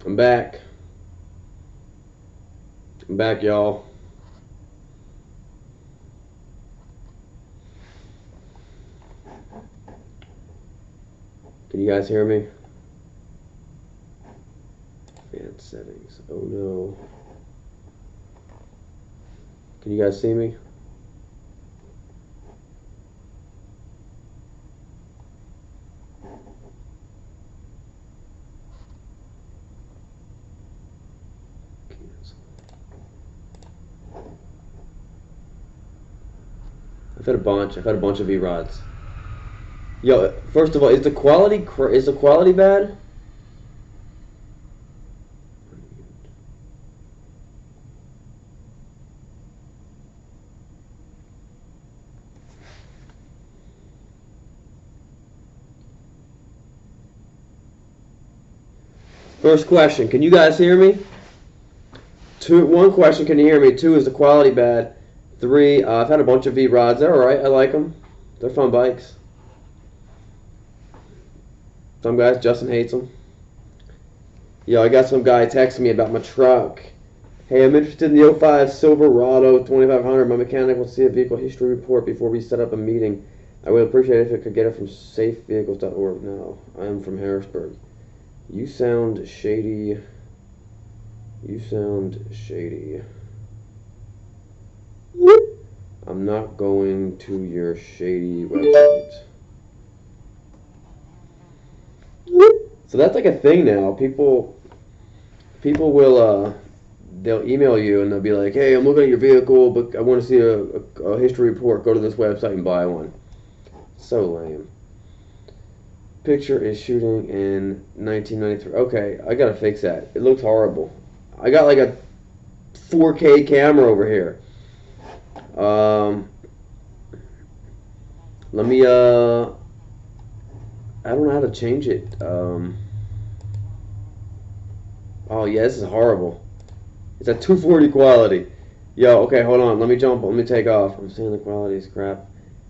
I'm back. I'm back, y'all. Can you guys hear me? Advanced settings. Oh no. Can you guys see me? I've had a bunch. I've had a bunch of V-Rods. Yo, first of all, is the quality bad? First question, can you guys hear me? One question, can you hear me? Two, is the quality bad? Three, I've had a bunch of V-Rods. They're alright. I like them. They're fun bikes. Some guys, Justin hates them. Yo, I got some guy texting me about my truck. Hey, I'm interested in the 05 Silverado 2500. My mechanic will see a vehicle history report before we set up a meeting. I would appreciate it if I could get it from safevehicles.org. No, I am from Harrisburg. You sound shady. You sound shady. I'm not going to your shady website. So that's like a thing now. People will they'll email you and they'll be like, "Hey, I'm looking at your vehicle, but I want to see a history report. Go to this website and buy one." So lame. Picture is shooting in 1993. Okay, I gotta fix that. It looks horrible. I got like a 4K camera over here. Let me I don't know how to change it. Oh yeah, this is horrible. It's at 240 quality. Yo, okay, hold on. Let me jump. Let me take off. I'm saying the quality is crap.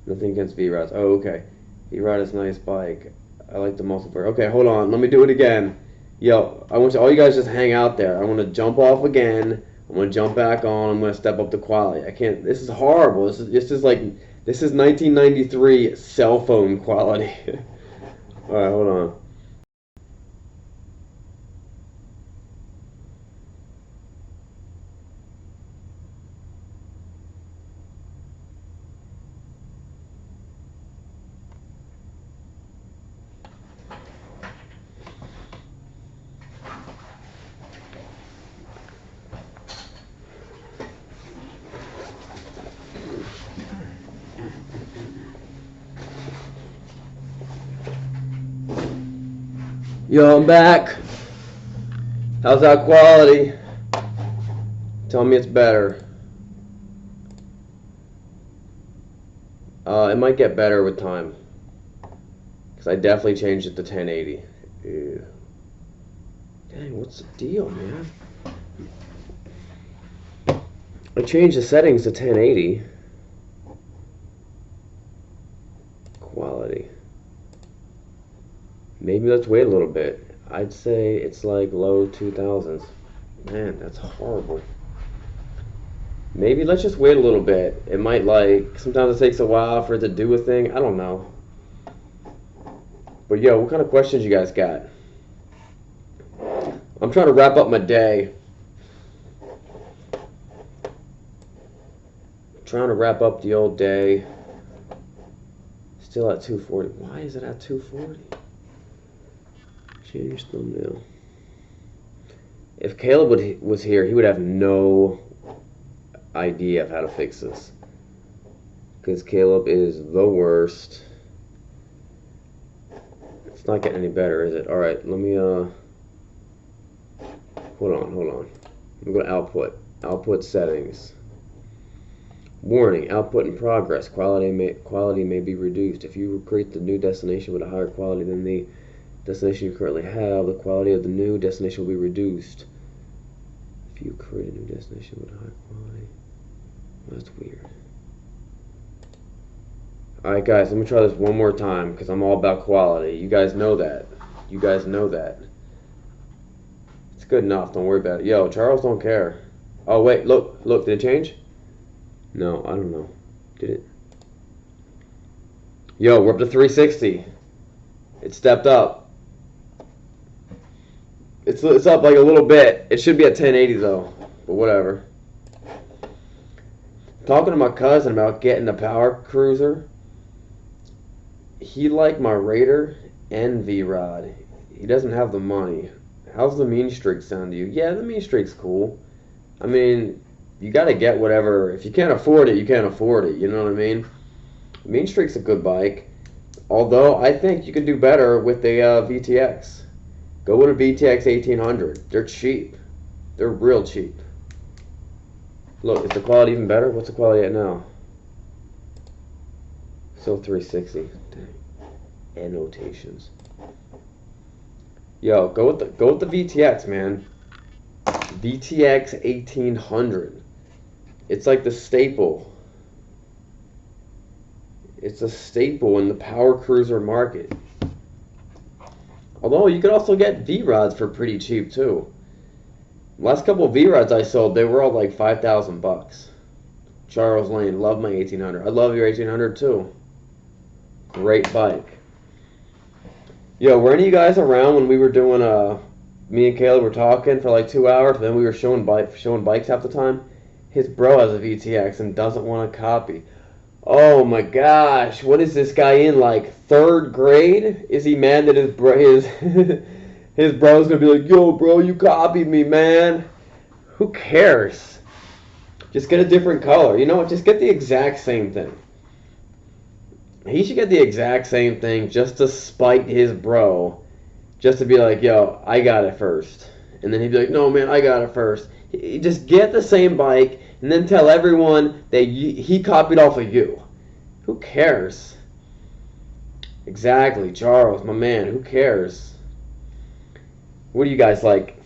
Nothing against V-Rods. Oh, okay. V-Rod is a nice bike. I like the muscle bar. Okay, hold on. Let me do it again. Yo, I want all you guys just hang out there. I want to jump off again. I'm gonna jump back on. I'm gonna step up the quality. I can't. This is horrible. This is 1993 cell phone quality. All right, hold on. Yo, I'm back. How's that quality? Tell me it's better. It might get better with time. Because I definitely changed it to 1080. Ew. Dang, what's the deal, man? I changed the settings to 1080. Quality. Maybe let's wait a little bit. I'd say it's like low 2000s. Man, that's horrible. Maybe let's just wait a little bit. It might sometimes it takes a while for it to do a thing. I don't know. But yo, what kind of questions you guys got? I'm trying to wrap up my day. Trying to wrap up the old day. Still at 240. Why is it at 240? Change thumbnail. If Caleb was here, he would have no idea of how to fix this. Because Caleb is the worst. It's not getting any better, is it? Alright, let me, hold on. I'm going to output settings. Warning, output in progress. Quality may be reduced. If you create the new destination with a higher quality than the destination you currently have, the quality of the new destination will be reduced. If you create a new destination with a higher quality. Well, that's weird. Alright guys, let me try this one more time because I'm all about quality. You guys know that. It's good enough. Don't worry about it. Yo, Charles don't care. Oh, wait. Look. Did it change? No, I don't know. Did it? Yo, we're up to 360. It stepped up. It's up like a little bit. It should be at 1080 though. But whatever. Talking to my cousin about getting a power cruiser. He liked my Raider and V-Rod. He doesn't have the money. How's the Mean Streak sound to you? Yeah, the Mean Streak's cool. I mean, you gotta get whatever. If you can't afford it, you can't afford it. You know what I mean? Mean Streak's a good bike. Although, I think you can do better with a VTX. Go with a VTX 1800. They're cheap. They're real cheap. Look, is the quality even better? What's the quality at now? Still 360. Dang. Annotations. Yo, go with the VTX, man. VTX 1800. It's like the staple. It's a staple in the power cruiser market. Although you could also get V-Rods for pretty cheap too. Last couple of V-Rods I sold, they were all like 5,000 bucks. Charles Lane, love my 1800. I love your 1800 too. Great bike. Yo, were any of you guys around when we were doing me and Kayla were talking for like 2 hours, then we were showing bikes half the time? His bro has a VTX and doesn't want a copy. Oh my gosh, what is this guy in, like 3rd grade? Is he mad that his bro's gonna be like, yo bro, you copied me, man? Who cares? Just get a different color. You know what? Just get the exact same thing. He should get the exact same thing just to spite his bro. Just to be like, yo, I got it first. And then he'd be like, no man, I got it first. Just get the same bike and then tell everyone that he copied off of you. Who cares? Exactly, Charles, my man, who cares? What are you guys like?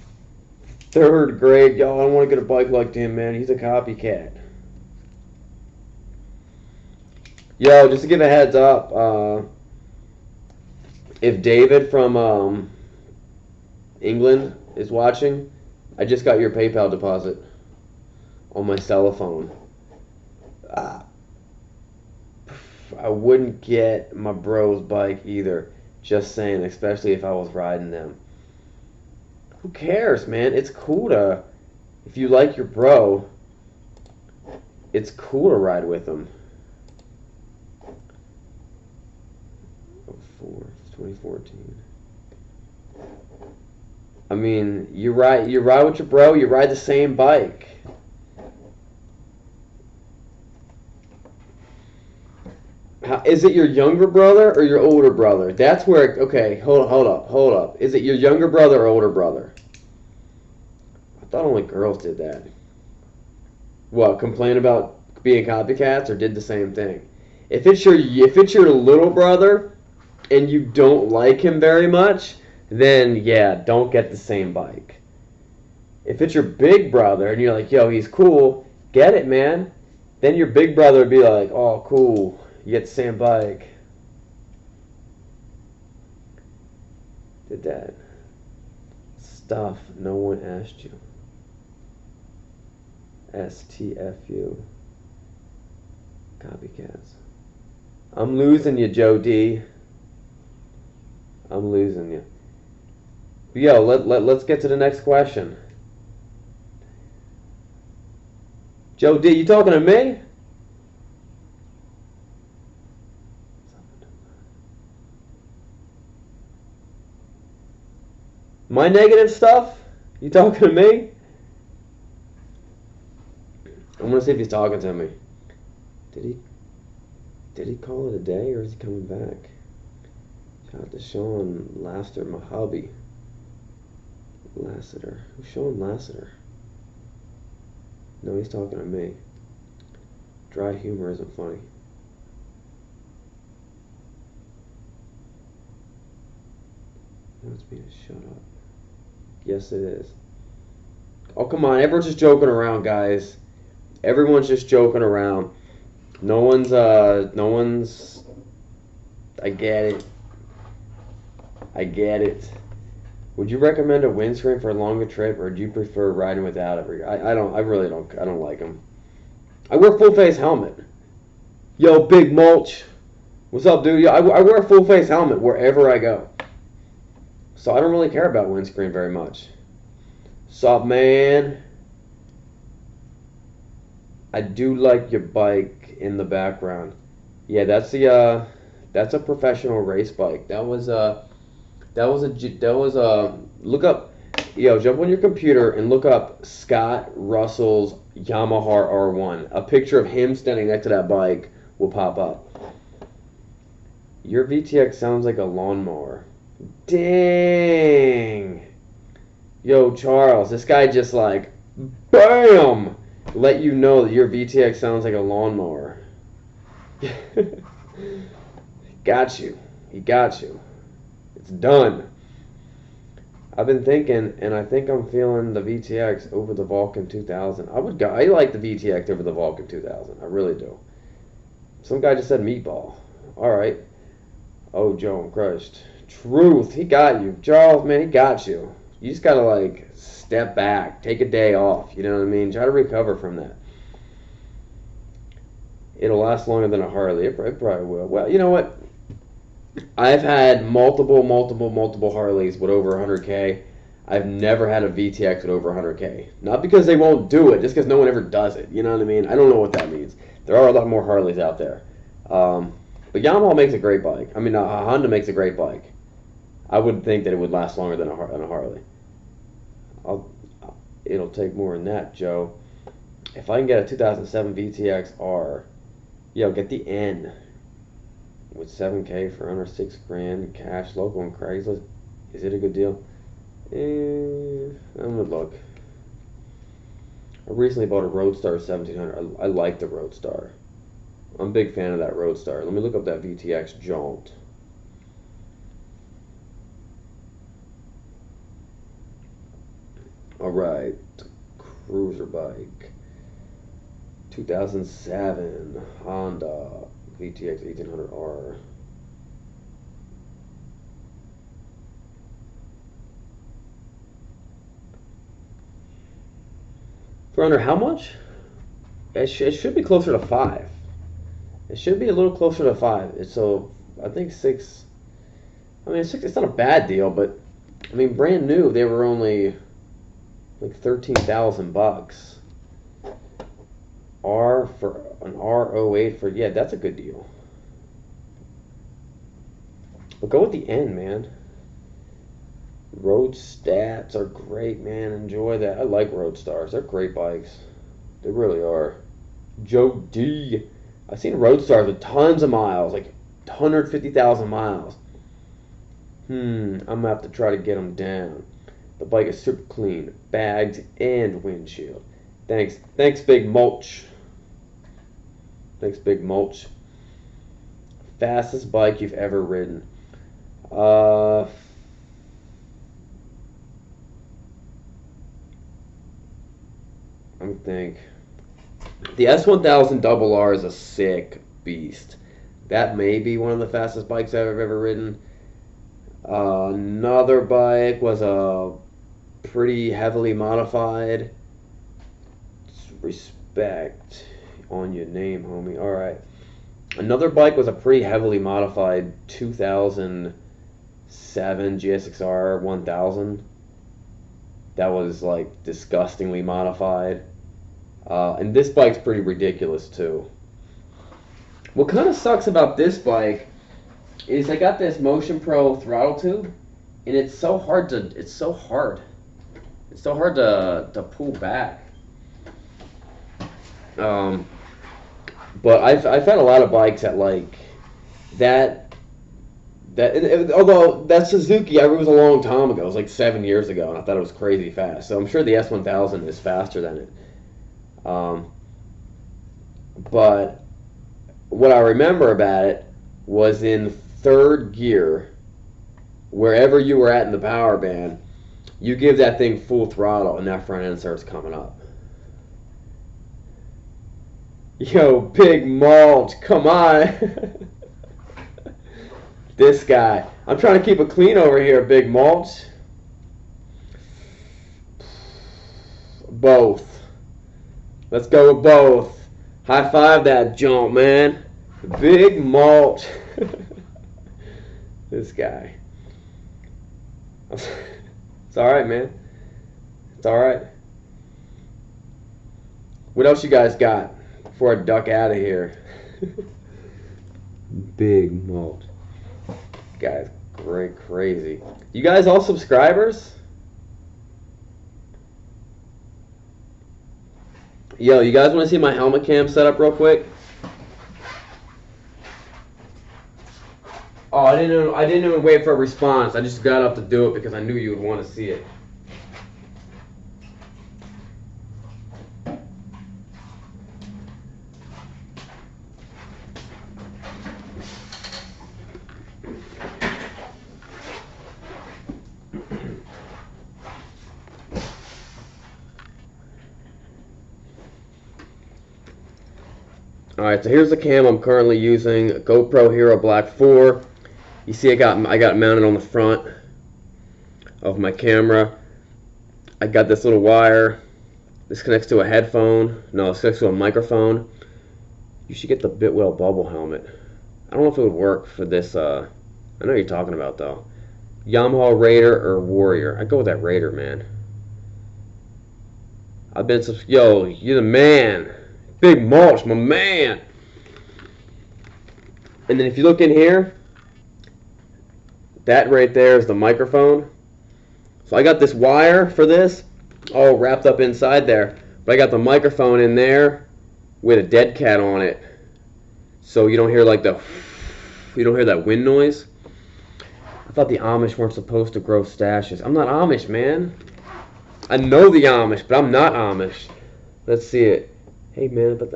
3rd grade? Yo, I don't want to get a bike like him, man. He's a copycat. Yo, just to give a heads up, if David from England is watching, I just got your PayPal deposit on my cell phone. I wouldn't get my bro's bike either. Just saying, especially if I was riding them. Who cares, man? It's cool to, if you like your bro, it's cool to ride with them. 2014. I mean, you ride with your bro, you ride the same bike. Is it your younger brother or your older brother? That's where, okay, hold up. Is it your younger brother or older brother? I thought only girls did that. What, complain about being copycats or did the same thing? If it's your little brother and you don't like him very much, then yeah, don't get the same bike. If it's your big brother and you're like, yo, he's cool, get it, man. Then your big brother would be like, oh, cool, you get the same bike. Did that. Stuff no one asked you. STFU. Copycats. I'm losing you, Joe D. I'm losing you. But yo, let's get to the next question. Joe D, you talking to me? My negative stuff? You talking to me? I'm gonna see if he's talking to me. Did he call it a day or is he coming back? Shout out to Sean Lassiter, my hubby. Lassiter. Who's Sean Lassiter? No, he's talking to me. Dry humor isn't funny. He wants me to shut up. Yes, it is. Oh, come on. Everyone's just joking around, guys. Everyone's just joking around. No one's, I get it. I get it. Would you recommend a windscreen for a longer trip, or do you prefer riding without it? I don't. I really don't. I don't like them. I wear full face helmet. Yo, Big Mulch. What's up, dude? I wear a full face helmet wherever I go. So I don't really care about windscreen very much. Sup, man? I do like your bike in the background. Yeah, that's a professional race bike. Look up, yo, jump on your computer and look up Scott Russell's Yamaha R1. A picture of him standing next to that bike will pop up. Your VTX sounds like a lawnmower. Dang. Yo, Charles, this guy just like, BAM! Let you know that your VTX sounds like a lawnmower. Got you. He got you. It's done. I've been thinking, and I think I'm feeling the VTX over the Vulcan 2000. I like the VTX over the Vulcan 2000. I really do. Some guy just said meatball. All right. Oh, Joe, I'm crushed. Truth, he got you. Charles, man, he got you. You just gotta like step back, take a day off. You know what I mean? Try to recover from that. It'll last longer than a Harley. It probably will. Well, you know what? I've had multiple Harleys with over 100K. I've never had a VTX with over 100K. Not because they won't do it, just because no one ever does it. You know what I mean? I don't know what that means. There are a lot more Harleys out there. But Yamaha makes a great bike. I mean, Honda makes a great bike. I wouldn't think that it would last longer than a Harley. It'll take more than that, Joe. If I can get a 2007 VTX R, yo, get the N with 7K for under $6,000 cash, local and Craigslist. Is it a good deal? I'm gonna look. I recently bought a Roadstar 1700. I like the Roadstar. I'm a big fan of that Roadstar. Let me look up that VTX Jaunt. Alright, cruiser bike. 2007 Honda VTX 1800R. For under how much? It should be closer to 5. It should be a little closer to 5. So I think 6. I mean, 6. It's not a bad deal, but I mean, brand new they were only like $13,000. R for an R08 for, yeah, that's a good deal. But go with the N, man. Road stats are great, man. Enjoy that. I like Roadstars. They're great bikes. They really are. Joe D. I've seen Roadstars with tons of miles, like 150,000 miles. I'm gonna have to try to get them down. The bike is super clean, bags and windshield. Thanks, Big Mulch. Thanks, Big Mulch. Fastest bike you've ever ridden? Let me think. The S1000 RR is a sick beast. That may be one of the fastest bikes I've ever ridden. Another bike was a pretty heavily modified. Respect on your name, homie. All right. Another bike was a pretty heavily modified 2007 GSXR 1000. That was like disgustingly modified. And this bike's pretty ridiculous too. What kind of sucks about this bike is I got this Motion Pro throttle tube, and it's so hard to pull back. But I've had a lot of bikes that like that although that Suzuki, it was a long time ago. It was like 7 years ago, and I thought it was crazy fast. So I'm sure the S1000 is faster than it. But what I remember about it was in third gear, wherever you were at in the power band, you give that thing full throttle and that front end starts coming up. Yo, Big Mulch, come on. This guy. I'm trying to keep it clean over here, Big Mulch. both. Let's go with both. High five that jump, man. Big mulch. This guy. It's alright, man. It's alright. What else you guys got before I duck out of here? Big mulch. Guys, great, crazy. You guys all subscribers? Yo, you guys want to see my helmet cam setup real quick? Oh, I didn't even wait for a response. I just got up to do it because I knew you would want to see it. Alright, so here's the cam I'm currently using, a GoPro Hero Black 4. You see I got it mounted on the front of my camera. I got this little wire. This connects to a headphone. No, this connects to a microphone. You should get the Bitwell bubble helmet. I don't know if it would work for this, I know what you're talking about though. Yamaha Raider or Warrior. I'd go with that Raider, man. Yo, you're the man. Big mulch, my man. And then if you look in here, that right there is the microphone. So I got this wire for this all wrapped up inside there. But I got the microphone in there with a dead cat on it. So you don't hear like you don't hear that wind noise. I thought the Amish weren't supposed to grow stashes. I'm not Amish, man. I know the Amish, but I'm not Amish. Let's see it. Hey man, but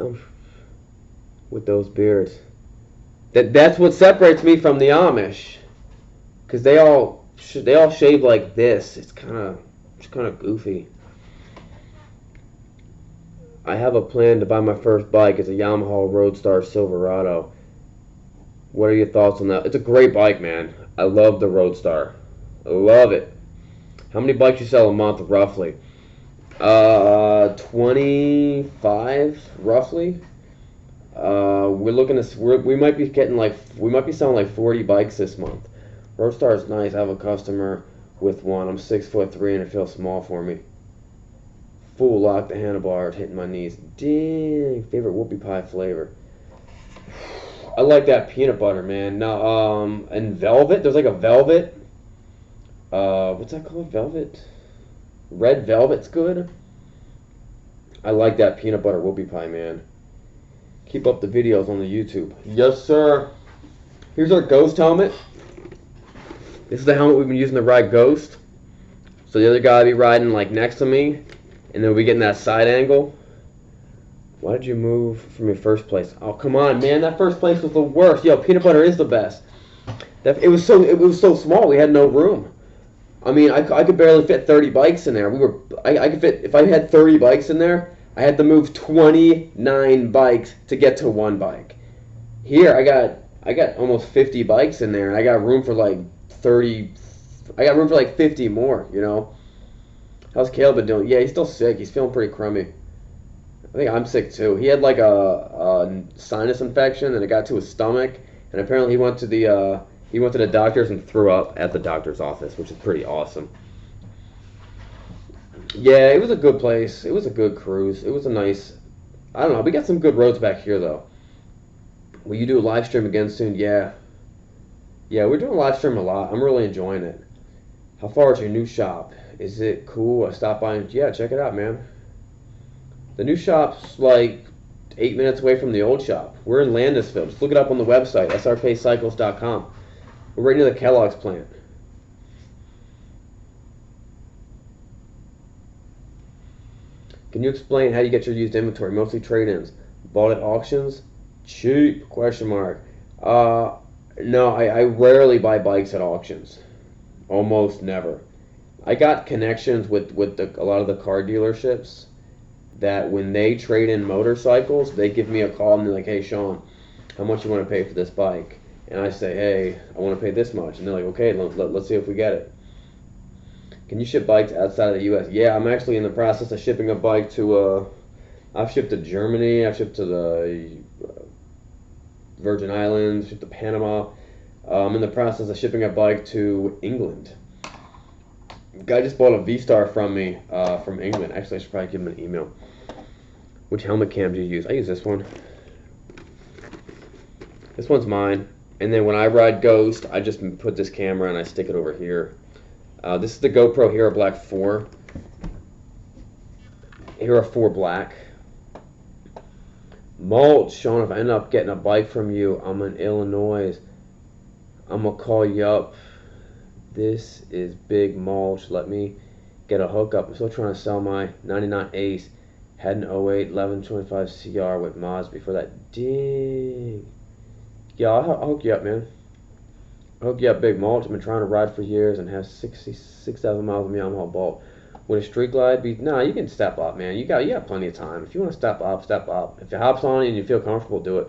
with those beards, that's what separates me from the Amish, cause they all shave like this. It's kind of goofy. I have a plan to buy my first bike. It's a Yamaha Roadstar Silverado. What are your thoughts on that? It's a great bike, man. I love the Roadstar. I love it. How many bikes you sell a month, roughly? 25 roughly. We're looking to we might be selling like 40 bikes this month. Roadstar is nice. I have a customer with one. I'm 6'3" and it feels small for me. Full lock, the handlebars hitting my knees. Dang, favorite whoopie pie flavor. I like that peanut butter, man. Now, and velvet. There's like a velvet. What's that called? Velvet. Red velvet's good. I like that peanut butter whoopie pie, man. Keep up the videos on the YouTube. Yes, sir. Here's our Ghost helmet. This is the helmet we've been using to ride Ghost. So the other guy will be riding like next to me, and then we'll be getting that side angle. Why did you move from your first place? Oh, come on, man. That first place was the worst. Yo, peanut butter is the best. It was so small. We had no room. I mean, I could barely fit 30 bikes in there. I could fit, if I had 30 bikes in there, I had to move 29 bikes to get to one bike. Here, I got almost 50 bikes in there, and I got room for like 30. I got room for like 50 more. You know. How's Caleb been doing? Yeah, he's still sick. He's feeling pretty crummy. I think I'm sick too. He had like a sinus infection, and it got to his stomach, and apparently he went to the doctors and threw up at the doctor's office, which is pretty awesome. Yeah, it was a good place. It was a good cruise. It was a nice, I don't know, we got some good roads back here though. Will you do a live stream again soon? Yeah. Yeah, we're doing a live stream a lot. I'm really enjoying it. How far is your new shop? Is it cool? I stopped by and, yeah, check it out, man. The new shop's like 8 minutes away from the old shop. We're in Landisville. Just look it up on the website, srkcycles.com. We're right near the Kellogg's plant. Can you explain how you get your used inventory? Mostly trade-ins. Bought at auctions? Cheap? Question mark. No, I rarely buy bikes at auctions. Almost never. I got connections with a lot of the car dealerships that when they trade in motorcycles, they give me a call and they're like, hey, Sean, how much you want to pay for this bike? And I say, hey, I want to pay this much. And they're like, okay, let's see if we get it. Can you ship bikes outside of the U.S.? Yeah, I'm actually in the process of shipping a bike to. I've shipped to Germany. I've shipped to the Virgin Islands. Shipped to Panama. I'm in the process of shipping a bike to England. Guy just bought a V-Star from me from England. Actually, I should probably give him an email. Which helmet cam do you use? I use this one. This one's mine. And then when I ride Ghost, I just put this camera and I stick it over here. This is the GoPro Hero Black 4. Hero 4 Black. Mulch, Sean, if I end up getting a bike from you, I'm in Illinois. I'm going to call you up. This is Big Mulch. Let me get a hookup. I'm still trying to sell my 99 Ace. Had an 08 1125 CR with mods before that. Dang. Yeah, I'll hook you up, man. I'll hook you up, Big Mulch. I've been trying to ride for years and have 66,000 miles of Yamaha Bolt. Would a street glide be? Nah, you can step up, man. You got plenty of time. If you want to step up, step up. If it hops on you and you feel comfortable, do it.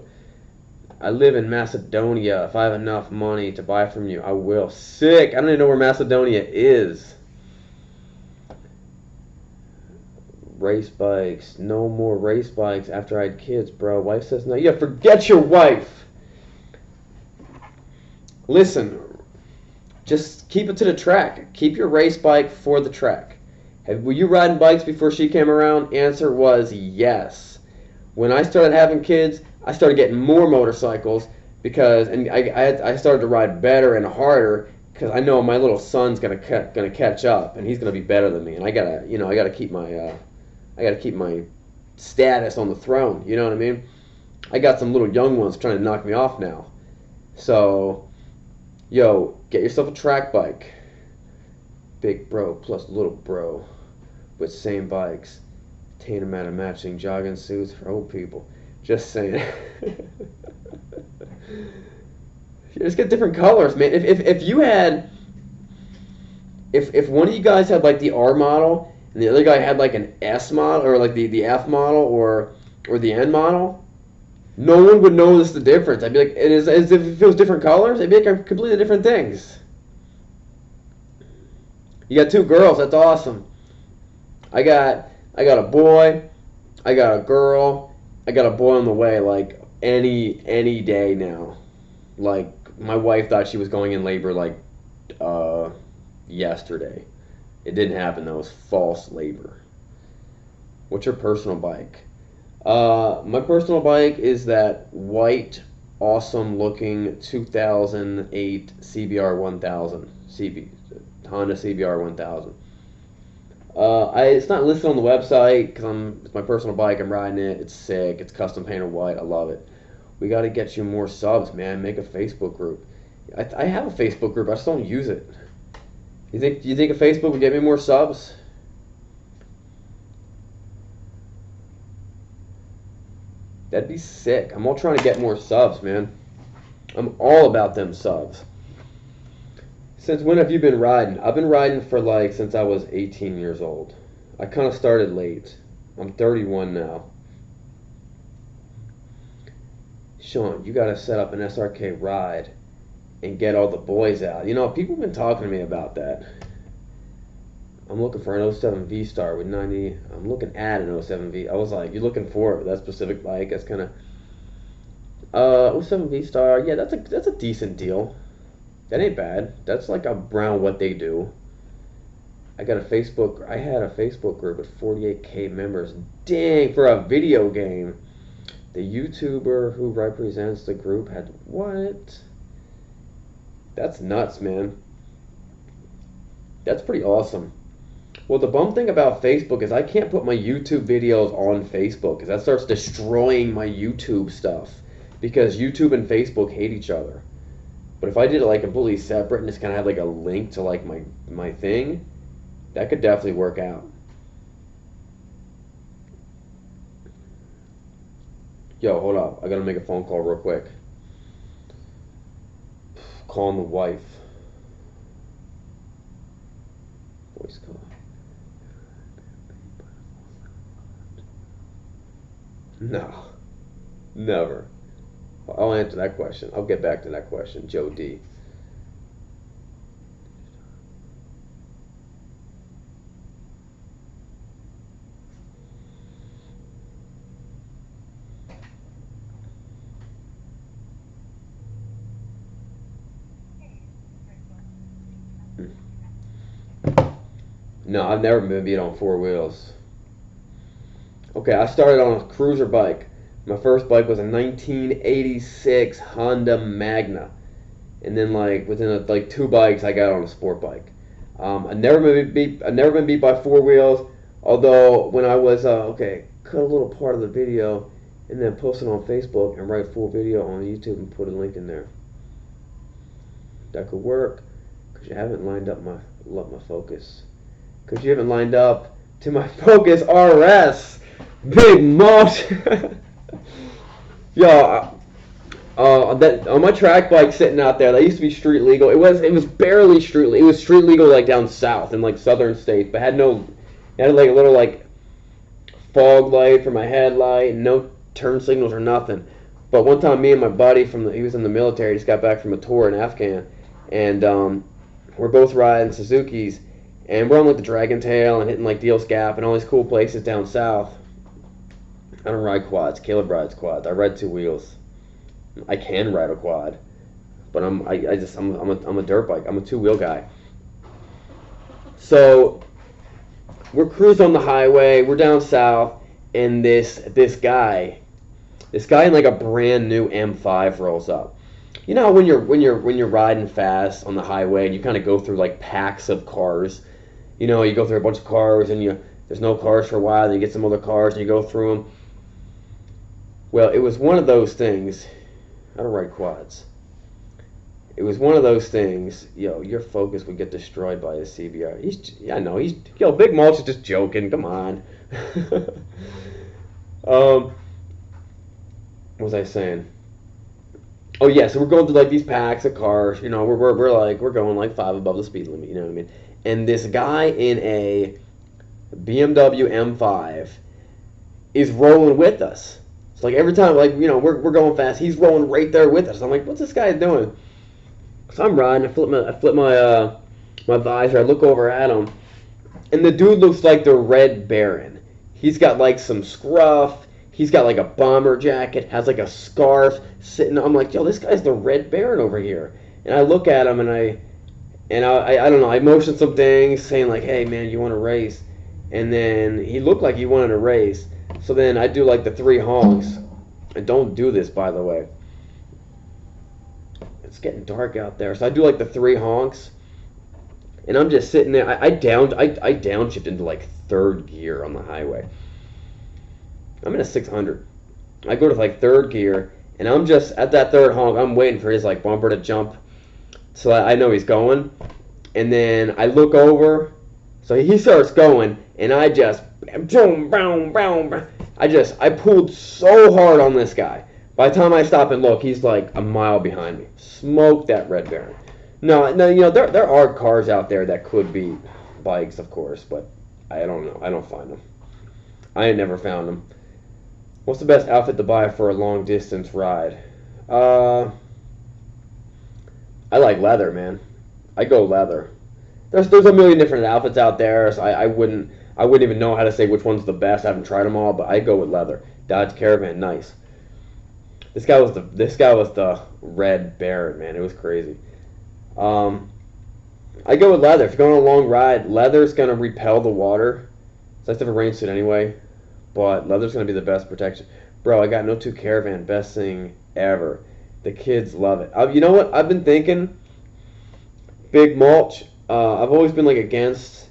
I live in Macedonia. If I have enough money to buy from you, I will. Sick. I don't even know where Macedonia is. Race bikes. No more race bikes after I had kids, bro. Wife says no. Yeah, forget your wife. Listen, just keep it to the track. Keep your race bike for the track. Were you riding bikes before she came around? Answer was yes. When I started having kids, I started getting more motorcycles because, and I started to ride better and harder because I know my little son's gonna catch up and he's gonna be better than me, and I gotta keep my status on the throne. You know what I mean? I got some little young ones trying to knock me off now. So, yo, get yourself a track bike. Big bro plus little bro with same bikes. Tandem out of matching jogging suits for old people. Just saying. Just get different colors, man. If you had, if one of you guys had like the R model and the other guy had like an S model or like the F model or the N model, no one would notice the difference. I'd be like, it is as if it was different colors. It'd be like completely different things. You got two girls. That's awesome. I got a boy. I got a girl. I got a boy on the way, like any day now. Like my wife thought she was going in labor like yesterday. It didn't happen though. It was false labor. What's your personal bike? My personal bike is that white, awesome looking 2008 CBR 1000 Honda CBR 1000. It's not listed on the website because it's my personal bike. I'm riding it. It's sick. It's custom painted white. I love it. We got to get you more subs, man. Make a Facebook group. I have a Facebook group. I just don't use it. You think a Facebook would get me more subs? That'd be sick. I'm all trying to get more subs, man. I'm all about them subs. Since when have you been riding? I've been riding for like since I was 18 years old. I kind of started late. I'm 31 now. Sean, you got to set up an SRK ride and get all the boys out. You know, people have been talking to me about that. I'm looking for an 07 V-Star with 90. I'm looking at an 07 V. I was like, you're looking for that specific bike? That's kind of 07 V-Star. Yeah, that's a decent deal. That ain't bad. That's like around what they do. I had a Facebook group with 48K members. Dang, for a video game. The YouTuber who represents the group had what? That's nuts, man. That's pretty awesome. Well, the bum thing about Facebook is I can't put my YouTube videos on Facebook because that starts destroying my YouTube stuff because YouTube and Facebook hate each other. But if I did it like completely separate and just kind of had like a link to like my thing, that could definitely work out. Yo, hold up. I gotta make a phone call real quick. Calling the wife. Voice call. No. Never. I'll answer that question. I'll get back to that question. Joe D. No, I've never been beat on four wheels. Okay, I started on a cruiser bike. My first bike was a 1986 Honda Magna, and then like within like two bikes, I got on a sport bike. I never been beat. I never been beat by four wheels. Although when I was okay, cut a little part of the video, and then post it on Facebook and write full video on YouTube and put a link in there. That could work, because you haven't lined up my focus. Because you haven't lined up to my Focus RS. Big mulch. Yo, that on my track bike sitting out there, that used to be street legal. It was barely street legal. It was street legal like down south in like southern states, but had like a little like fog light for my headlight, no turn signals or nothing. But one time, me and my buddy he was in the military, just got back from a tour in Afghan, and we're both riding Suzuki's, and we're on like the Dragon Tail and hitting like Deals Gap and all these cool places down south. I don't ride quads. Caleb rides quads. I ride two wheels. I can ride a quad, but I'm a dirt bike. I'm a two-wheel guy. So we're cruising on the highway. We're down south, and this guy in like a brand new M5 rolls up. You know when you're riding fast on the highway and you kind of go through like packs of cars. You know, you go through a bunch of cars and there's no cars for a while. Then you get some other cars and you go through them. Well, it was one of those things. I don't ride quads. It was one of those things. Yo, your Focus would get destroyed by a CBR. I know. Big Mulch is just joking. Come on. What was I saying? Oh yeah, so we're going through like these packs of cars. You know, we're going like 5 above the speed limit. You know what I mean? And this guy in a BMW M5 is rolling with us. Like every time, like, you know, we're going fast, he's rolling right there with us. I'm like, what's this guy doing? So I'm riding, I flip my visor, I look over at him, and the dude looks like the Red Baron. He's got like some scruff, he's got like a bomber jacket, has like a scarf sitting. I'm like, yo, this guy's the Red Baron over here. And I look at him and I don't know, I motion some things saying like, hey man, you want to race? And then he looked like he wanted to race. So then I do like the 3 honks. And don't do this, by the way. It's getting dark out there. So I do like the 3 honks. And I'm just sitting there. I downshift into like 3rd gear on the highway. I'm in a 600. I go to like 3rd gear. And I'm just at that 3rd honk. I'm waiting for his like bumper to jump. So I know he's going. And then I look over. So he starts going. And I just... I pulled so hard on this guy. By the time I stop and look, he's like a mile behind me. Smoked that Red Baron. No, you know, there are cars out there that could be bikes, of course, but I don't know. I don't find them. I ain't never found them. What's the best outfit to buy for a long distance ride? I like leather, man. I go leather. There's a million different outfits out there, so I wouldn't even know how to say which one's the best. I haven't tried them all, but I go with leather. Dodge Caravan, nice. This guy was the Red Baron, man. It was crazy. I go with leather. If you're going on a long ride, leather's gonna repel the water. It's nice to have a rain suit anyway, but leather's gonna be the best protection. Bro, I got No 2 Caravan, best thing ever. The kids love it. You know what? I've been thinking, Big Mulch. I've always been like against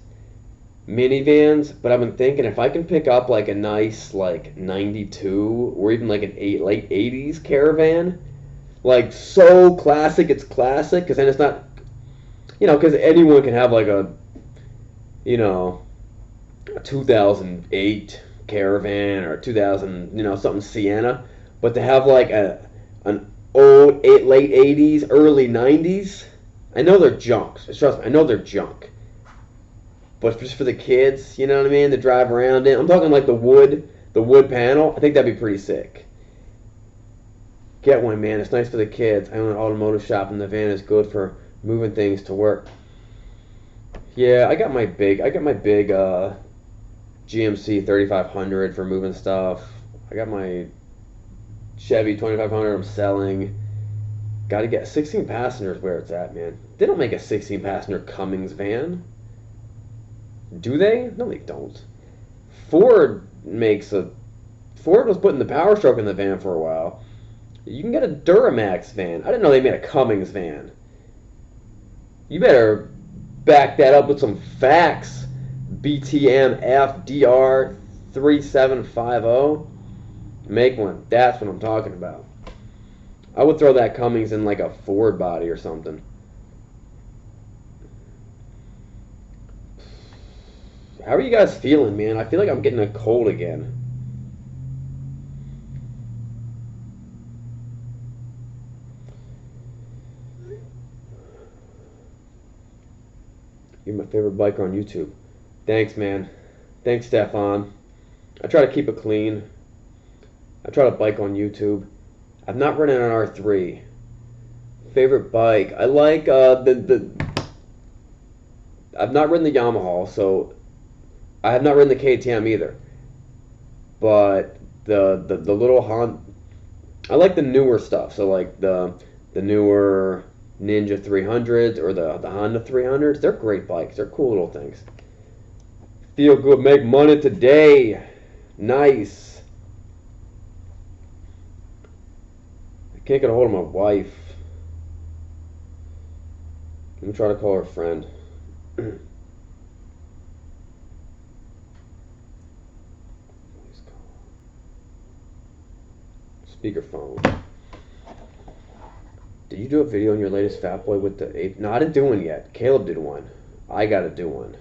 minivans, but I've been thinking if I can pick up like a nice like 92 or even like an late 80s Caravan, like so classic, it's classic, because then it's not, you know, because anyone can have like a, you know, a 2008 Caravan or 2000, you know, something Sienna, but to have like an old late 80s, early 90s, I know they're junk. Trust me, I know they're junk. But just for the kids, you know what I mean, to drive around in. I'm talking like the wood panel. I think that'd be pretty sick. Get one, man. It's nice for the kids. I own an automotive shop, and the van is good for moving things to work. Yeah, I got my big GMC 3500 for moving stuff. I got my Chevy 2500 I'm selling. Got to get 16 passengers where it's at, man. They don't make a 16 passenger Cummins van. Do they? No, they don't. Ford makes a... Ford was putting the Power Stroke in the van for a while. You can get a Duramax van. I didn't know they made a Cummins van. You better back that up with some facts. BTM FDR 3750. Make one. That's what I'm talking about. I would throw that Cummins in like a Ford body or something. How are you guys feeling, man? I feel like I'm getting a cold again. You're my favorite biker on YouTube. Thanks, man. Thanks, Stefan. I try to keep it clean. I try to bike on YouTube. I've not ridden an R3. Favorite bike? I like I've not ridden the Yamaha, so I have not ridden the KTM either. But the little Honda, I like the newer stuff. So like the newer Ninja 300s or the Honda 300s. They're great bikes. They're cool little things. Feel good, make money today. Nice. I can't get a hold of my wife. Let me try to call her friend. Speakerphone. Did you do a video on your latest Fat Boy with the ape? No, I didn't do one yet. Caleb did one. I gotta do one.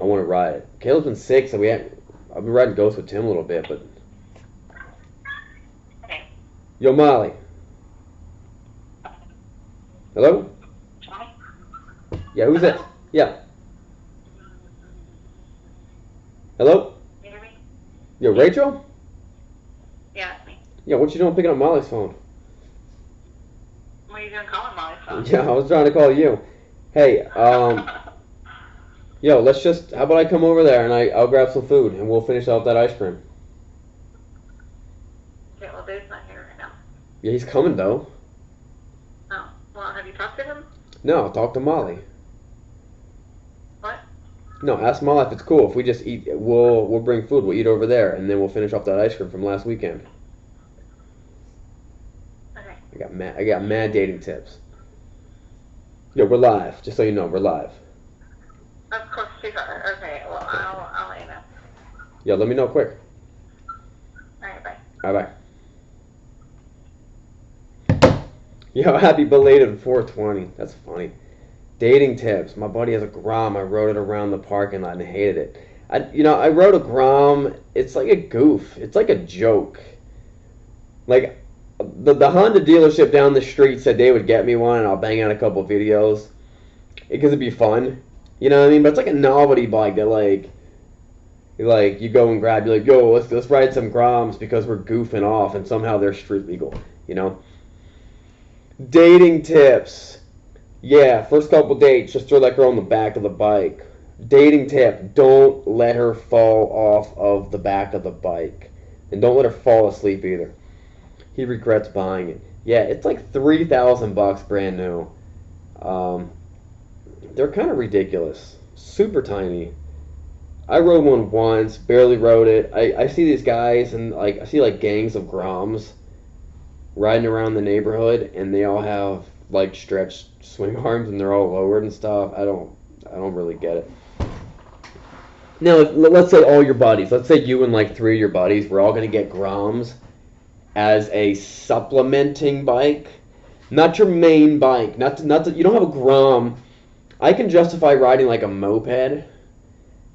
I want to ride it. Caleb's been sick, so I've been riding Ghost with Tim a little bit, but. Yo, Molly. Hello? Yeah, who's that? Yeah. Hello? Can you hear me? Yo, Rachel? Yeah, it's me. Yeah, what you doing picking up Molly's phone? What are you doing calling Molly's phone? Yeah, I was trying to call you. Hey, yo, let's just, how about I come over there and I'll grab some food and we'll finish off that ice cream. Okay, well, Dave's not here right now. Yeah, he's coming though. Oh, well, have you talked to him? No, talk to Molly. What? No, ask Molly if it's cool. If we just eat, we'll bring food. We'll eat over there and then we'll finish off that ice cream from last weekend. Okay. I got mad dating tips. Yo, we're live. Just so you know, we're live. Of course, okay, well, I'll let you know. Yo, let me know quick. Alright, bye. Bye-bye. Yo, happy belated 420. That's funny. Dating tips. My buddy has a Grom. I rode it around the parking lot and hated it. I rode a Grom. It's like a goof. It's like a joke. Like, the Honda dealership down the street said they would get me one and I'll bang out a couple videos because it'd be fun. You know what I mean? But it's like a novelty bike that like you go and grab. You're like, yo, let's ride some Groms because we're goofing off and somehow they're street legal. You know. Dating tips. Yeah, first couple dates, just throw that girl on the back of the bike. Dating tip: don't let her fall off of the back of the bike, and don't let her fall asleep either. He regrets buying it. Yeah, it's like $3,000 brand new. They're kind of ridiculous. Super tiny. I rode one once, barely rode it. I see these guys and like I see like gangs of Groms riding around the neighborhood and they all have like stretched swing arms and they're all lowered and stuff. I don't really get it. Now, let's say all your buddies, let's say you and like 3 of your buddies, we're all going to get Groms as a supplementing bike. Not your main bike. Not to, you don't have a Grom. I can justify riding like a moped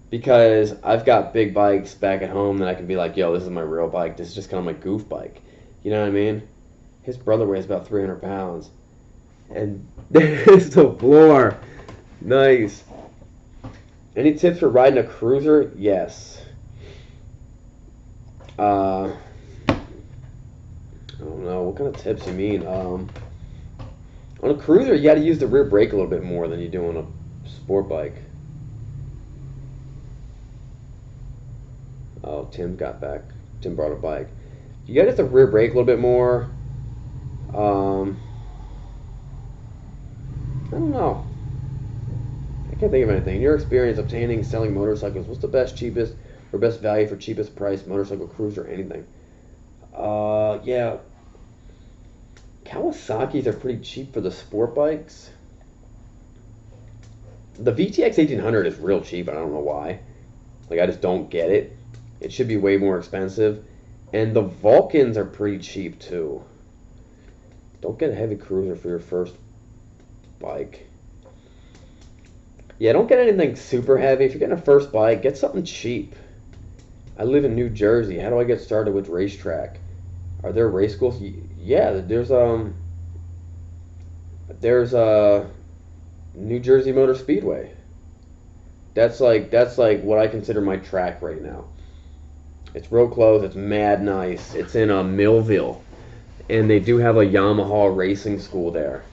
because I've got big bikes back at home that I can be like, yo, this is my real bike. This is just kind of my goof bike. You know what I mean? His brother weighs about 300 pounds. And there's the floor. Nice. Any tips for riding a cruiser? Yes. I don't know. What kind of tips you mean? On a cruiser, you got to use the rear brake a little bit more than you do on a sport bike. Oh, Tim got back. Tim brought a bike. You got to hit the rear brake a little bit more. I don't know. can't think of anything. In your experience obtaining, selling motorcycles, what's the best, cheapest, or best value for cheapest price motorcycle, cruiser, anything? Yeah. Kawasaki's are pretty cheap for the sport bikes. The VTX 1800 is real cheap. I don't know why. Like, I just don't get it. It should be way more expensive. And the Vulcans are pretty cheap, too. Don't get a heavy cruiser for your first bike. Yeah, don't get anything super heavy. If you're getting a first bike, get something cheap. I live in New Jersey. How do I get started with racetrack? Are there race schools? Yeah, there's New Jersey Motor Speedway. That's like what I consider my track right now. It's real close. It's mad nice. It's in Millville, and they do have a Yamaha racing school there.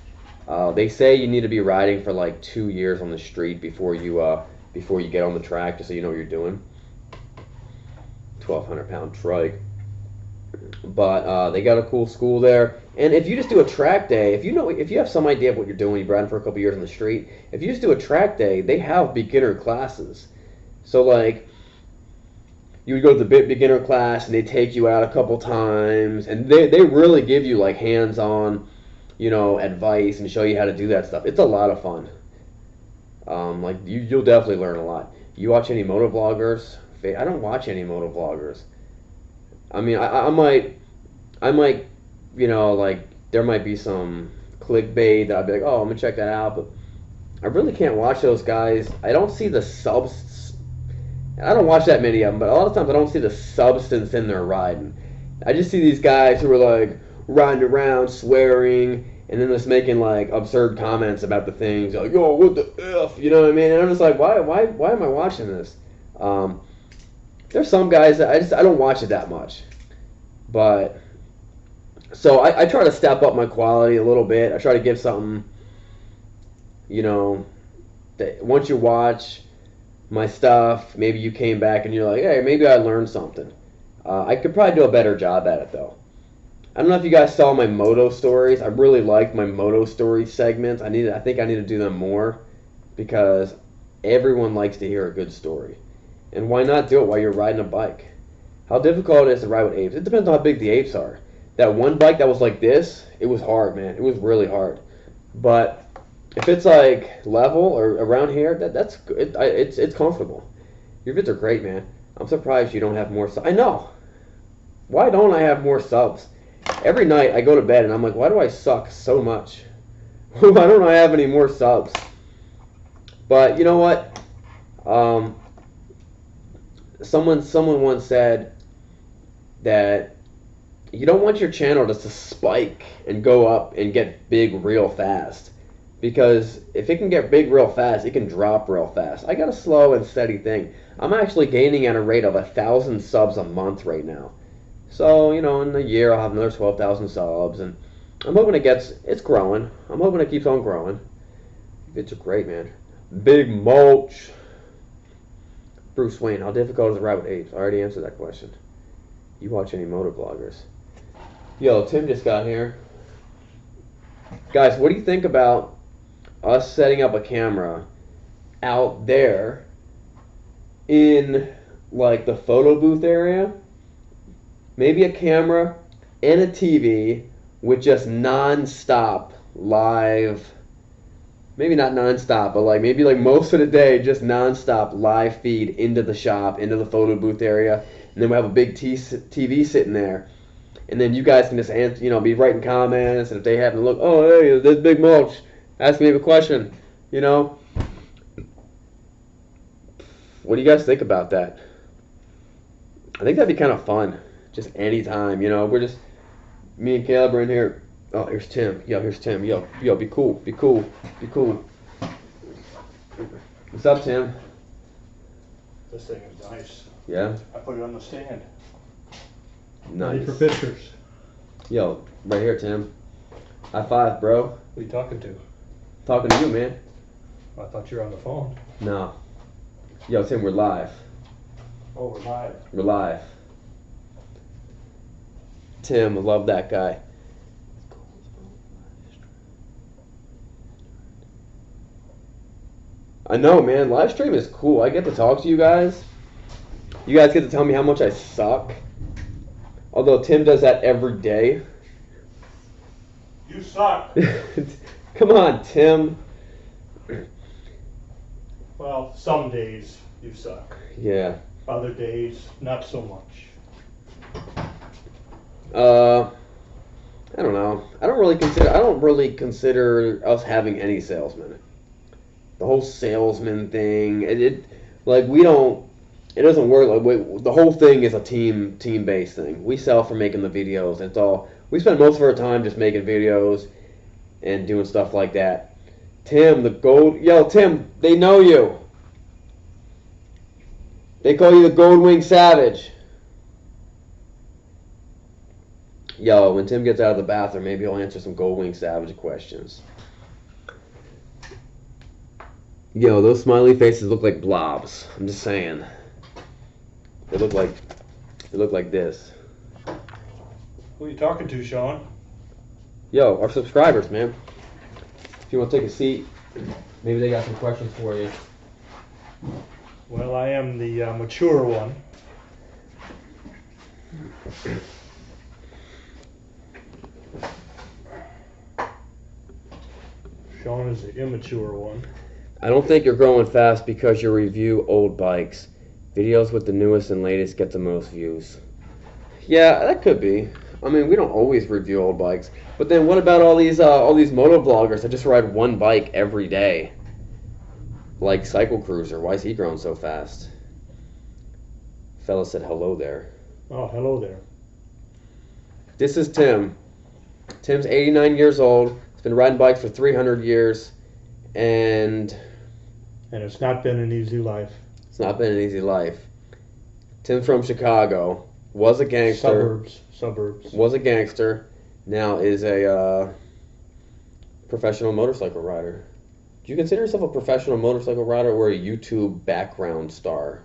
They say you need to be riding for like 2 years on the street before you get on the track, just so you know what you're doing. 1,200-pound trike. But they got a cool school there. And if you just do a track day, if you have some idea of what you're doing, you've riding for a couple years on the street, if you just do a track day, they have beginner classes. So like, you would go to the beginner class and they take you out a couple times, and they really give you like hands-on, advice and show you how to do that stuff. It's a lot of fun. Like you'll definitely learn a lot. You watch any motovloggers? I don't watch any motovloggers. I mean, I might, like there might be some clickbait that I'd be like, oh, I'm gonna check that out, but I really can't watch those guys. I don't see the subs. I don't watch that many of them, but a lot of times I don't see the substance in their riding. I just see these guys who are like riding around, swearing, and then just making like absurd comments about the things, like, "Yo, what the f?" You know what I mean? And I'm just like, why am I watching this? There's some guys that I don't watch it that much, but so I try to step up my quality a little bit. I try to give something, that once you watch my stuff, maybe you came back and you're like, hey, maybe I learned something. I could probably do a better job at it though. I don't know if you guys saw my moto stories. I really liked my moto story segments. I think I need to do them more because everyone likes to hear a good story. And why not do it while you're riding a bike? How difficult it is to ride with apes? It depends on how big the apes are. That one bike that was like this, it was hard, man. It was really hard. But if it's like level or around here, that's good. It's comfortable. Your vids are great, man. I'm surprised you don't have more subs. I know. Why don't I have more subs? Every night I go to bed and I'm like, why do I suck so much? Why don't I have any more subs? But you know what? Someone once said that you don't want your channel just to spike and go up and get big real fast. Because if it can get big real fast, it can drop real fast. I got a slow and steady thing. I'm actually gaining at a rate of 1,000 subs a month right now. So, in a year I'll have another 12,000 subs, and I'm hoping it's growing. I'm hoping it keeps on growing. It's great, man. Big mulch. Bruce Wayne, how difficult is it to ride with apes? I already answered that question. You watch any motovloggers? Yo, Tim just got here. Guys, what do you think about us setting up a camera out there in like the photo booth area? Maybe a camera and a TV with just non-stop live, maybe not non-stop, but like maybe like most of the day, just non-stop live feed into the shop, into the photo booth area, and then we have a big TV sitting there, and then you guys can just answer, be writing comments, and if they happen to look, oh hey, there's Big Mulch, ask me a question, What do you guys think about that? I think that'd be kind of fun. Just anytime, we're just, me and Caleb are in here. Oh, here's Tim. Yo, here's Tim. Yo, be cool. Be cool. Be cool. What's up, Tim? This thing is nice. Yeah? I put it on the stand. Nice. Ready for pictures. Yo, right here, Tim. High five, bro. Who are you talking to? Talking to you, man. I thought you were on the phone. No. Yo, Tim, we're live. Oh, we're live. We're live. Tim, I love that guy. I know, man. Live stream is cool. I get to talk to you guys. You guys get to tell me how much I suck. Although Tim does that every day. You suck. Come on, Tim. Well, some days you suck. Yeah. Other days, not so much. I don't know. I don't really consider us having any salesmen. The whole salesman thing, we don't. It doesn't work. The whole thing is a team based thing. We sell for making the videos. That's all. We spend most of our time just making videos and doing stuff like that. Tim, Tim, they know you. They call you the Gold Wing Savage. Yo, when Tim gets out of the bathroom, maybe he'll answer some Gold Wing Savage questions. Yo, those smiley faces look like blobs. I'm just saying. They look like this. Who are you talking to, Sean? Yo, our subscribers, man. If you want to take a seat, maybe they got some questions for you. Well, I am the mature one. Sean is the immature one. I don't think you're growing fast because you review old bikes. Videos with the newest and latest get the most views. Yeah, that could be. I mean, we don't always review old bikes. But then what about all these moto bloggers that just ride one bike every day? Like Cycle Cruiser. Why is he growing so fast? Fella said hello there. Oh, hello there. This is Tim. Tim's 89 years old. He's been riding bikes for 300 years. And it's not been an easy life. It's not been an easy life. Tim's from Chicago. Was a gangster. Suburbs. Was a gangster. Now is a professional motorcycle rider. Do you consider yourself a professional motorcycle rider or a YouTube background star?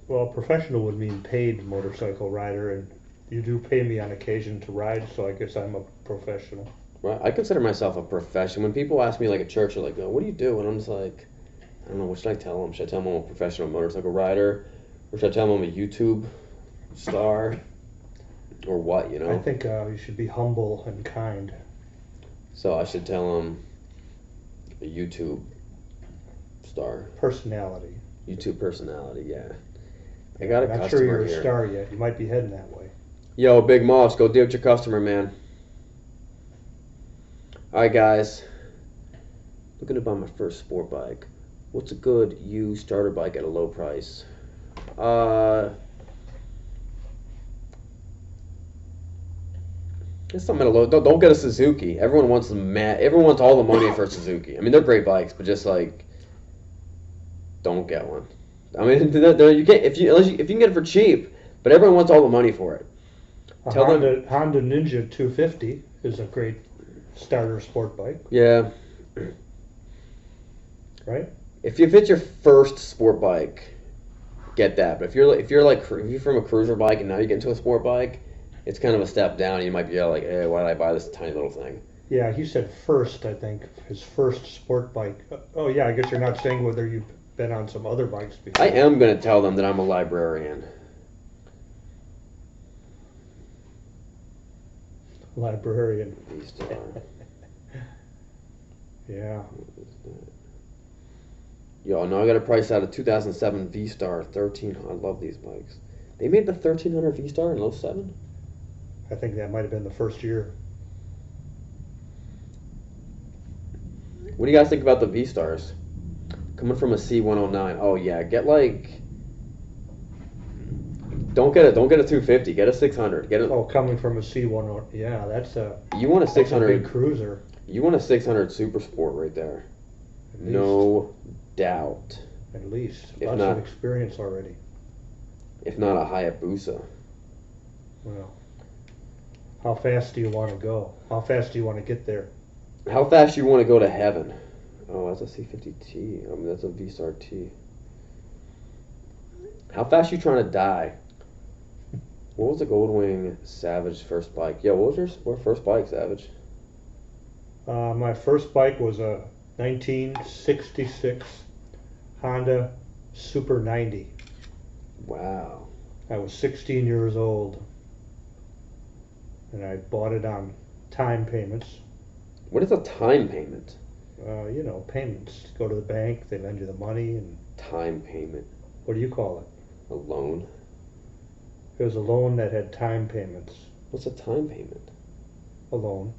Well, professional would mean paid motorcycle rider, and you do pay me on occasion to ride, so I guess I'm a professional. Right. I consider myself a professional. When people ask me, like at church, they're like, "Oh, what do you do?" And I'm just like, I don't know. What should I tell them? Should I tell them I'm a professional motorcycle rider, or should I tell them I'm a YouTube star, or what? You know. I think you should be humble and kind. So I should tell them a YouTube star. Personality. YouTube personality. Yeah. I got a I'm customer not sure you're here. a star yet. You might be heading that way. Yo, Big Moss, go deal with your customer, man. Alright, guys. Looking to buy my first sport bike. What's a good used starter bike at a low price? It's something at a low. Don't get a Suzuki. Everyone wants all the money for a Suzuki. I mean, they're great bikes, but just like, don't get one. I mean, you can't if you can get it for cheap, but everyone wants all the money for it. Honda Ninja 250 is a great starter sport bike. Yeah. Right. If it's your first sport bike, get that. But if you're from a cruiser bike and now you get into a sport bike, it's kind of a step down. And you might be like, hey, why did I buy this tiny little thing? Yeah, he said first. I think his first sport bike. Oh yeah, I guess you're not saying whether you've been on some other bikes before. I am going to tell them that I'm a librarian. Librarian. V-Star. Yeah. Yo, now I got to price out a 2007 V-Star 1300. I love these bikes. They made the 1300 V-Star in 07? I think that might have been the first year. What do you guys think about the V-Stars? Coming from a C109. Oh yeah, get like. Don't get a 250. Get a 600. Get it. Oh, coming from a C1, yeah, that's a. You want a 600 big cruiser. You want a 600 Super Sport right there. No doubt. At least If lots not- of experience already. If not a Hayabusa. Well, how fast do you want to go? How fast do you want to get there? How fast you want to go to heaven? Oh, that's a C50T. I mean, that's a V-Star T. How fast you trying to die? What was the Goldwing Savage first bike? Yeah, what was your first bike, Savage? My first bike was a 1966 Honda Super 90. Wow. I was 16 years old, and I bought it on time payments. What is a time payment? Payments. Go to the bank, they lend you the money, and Time payment. what do you call it? A loan? It was a loan that had time payments. What's a time payment? A loan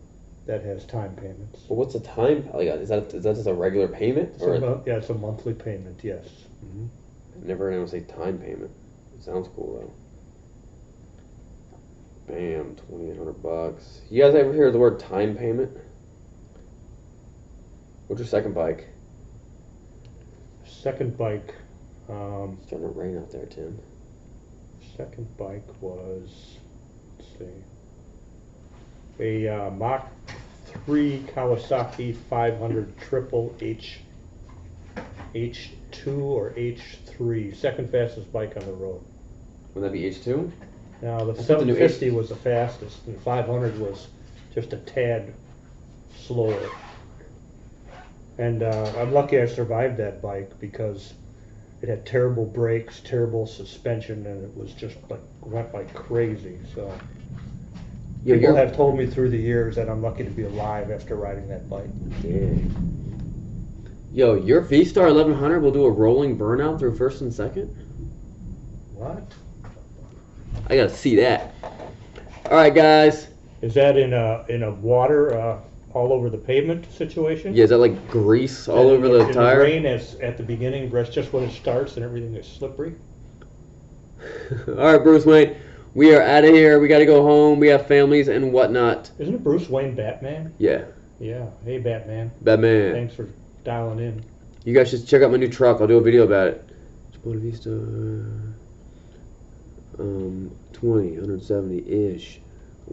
that has time payments. Well, what's a time? Like, is that just a regular payment? Yeah, it's a monthly payment, yes. Mm-hmm. I've never heard anyone say time payment. It sounds cool though. Bam, $2,800. You guys ever hear the word time payment? What's your second bike? Second bike, It's starting to rain out there, Tim. second bike was, let's see, a Mach 3 Kawasaki 500 Triple H2 or H3, second fastest bike on the road. Would that be H2? Now the I thought the new 750 was the fastest, and the 500 was just a tad slower. And I'm lucky I survived that bike because it had terrible brakes, terrible suspension, and it was just like went like crazy. So Yo, people you're- have told me through the years that I'm lucky to be alive after riding that bike. Yeah. Yo, your V-Star 1100 will do a rolling burnout through first and second? What? I gotta see that. Alright, guys. Is that in a water all over the pavement situation? Yeah, is that like grease all over the in tire? The rain as at the beginning, that's just when it starts and everything is slippery. Alright, Bruce Wayne. We are out of here. We gotta go home. We have families and whatnot. Isn't it Bruce Wayne Batman? Yeah. Yeah. Hey, Batman. Batman. Thanks for dialing in. You guys should check out my new truck. I'll do a video about it. Buena Vista, 170-ish.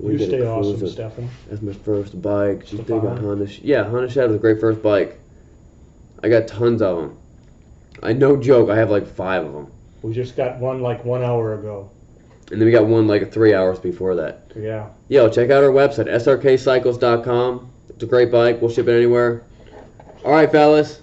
You stay awesome, Stefan. That's my first bike. She's big Stefan. on Honda. Yeah, Honda Shadow was a great first bike. I got tons of them. I no joke. I have like 5 of them. We just got one like 1 hour ago. And then we got one like 3 hours before that. Yeah. Yo, check out our website, srkcycles.com. It's a great bike. We'll ship it anywhere. All right, fellas.